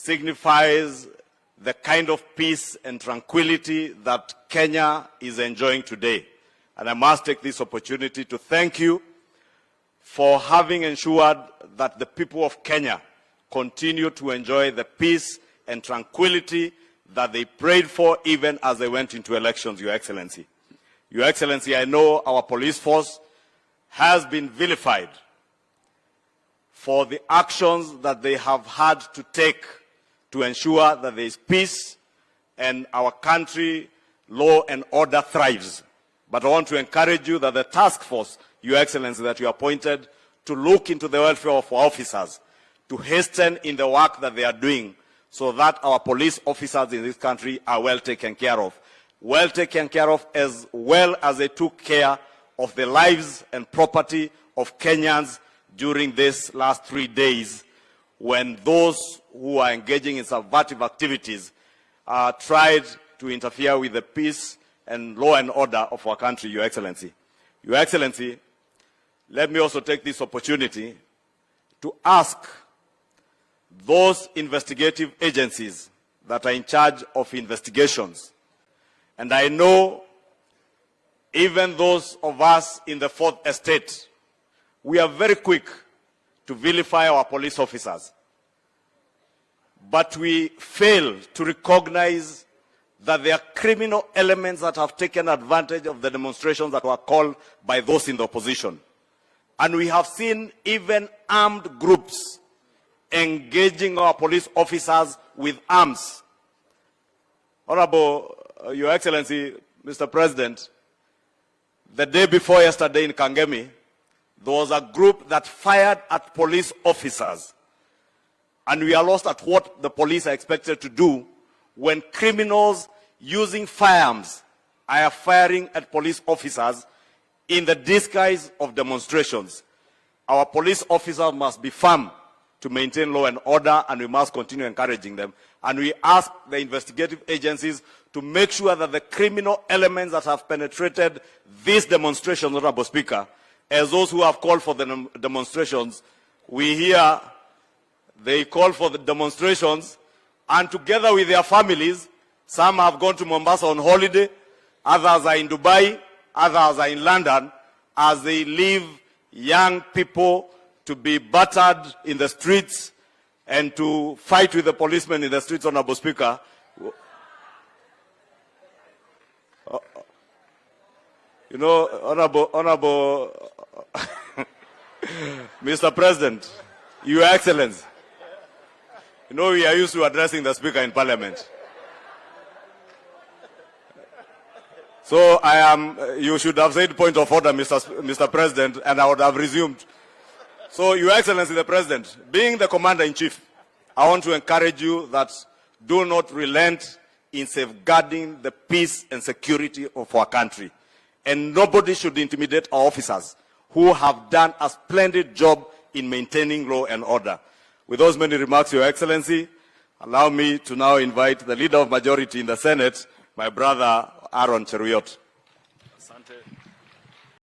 signifies the kind of peace and tranquility that Kenya is enjoying today. And I must take this opportunity to thank you for having ensured that the people of Kenya continue to enjoy the peace and tranquility that they prayed for even as they went into elections, Your Excellency. Your Excellency, I know our police force has been vilified for the actions that they have had to take to ensure that there is peace and our country, law and order thrives. But I want to encourage you that the task force, Your Excellency, that you appointed to look into the welfare of our officers, to hasten in the work that they are doing so that our police officers in this country are well taken care of. Well taken care of as well as they took care of the lives and property of Kenyans during these last 3 days when those who are engaging in subversive activities tried to interfere with the peace and law and order of our country, Your Excellency. Your Excellency, let me also take this opportunity to ask those investigative agencies that are in charge of investigations, and I know even those of us in the Fourth Estate, we are very quick to vilify our police officers, but we fail to recognize that there are criminal elements that have taken advantage of the demonstrations that were called by those in the opposition. And we have seen even armed groups engaging our police officers with arms. Honorable Your Excellency, Mr. President, the day before yesterday in Kangemi, there was a group that fired at police officers. And we are lost at what the police are expected to do when criminals using firearms are firing at police officers in the disguise of demonstrations. Our police officers must be firm to maintain law and order, and we must continue encouraging them. And we ask the investigative agencies to make sure that the criminal elements that have penetrated these demonstrations, Honorable Speaker, as those who have called for the demonstrations, we hear they call for the demonstrations, and together with their families, some have gone to Mombasa on holiday, others are in Dubai, others are in London, as they leave young people to be battered in the streets and to fight with the policemen in the streets, Honorable Speaker. You know, Honorable Mr. President, Your Excellency, you know we are used to addressing the Speaker in Parliament. So you should have said point of order, Mr. President, and I would have resumed. So, Your Excellency the President, being the Commander-in-Chief, I want to encourage you that do not relent in safeguarding the peace and security of our country. And nobody should intimidate our officers who have done a splendid job in maintaining law and order. With those many remarks, Your Excellency, allow me to now invite the Leader of Majority in the Senate, my brother Aaron Cheruiyot. Asante.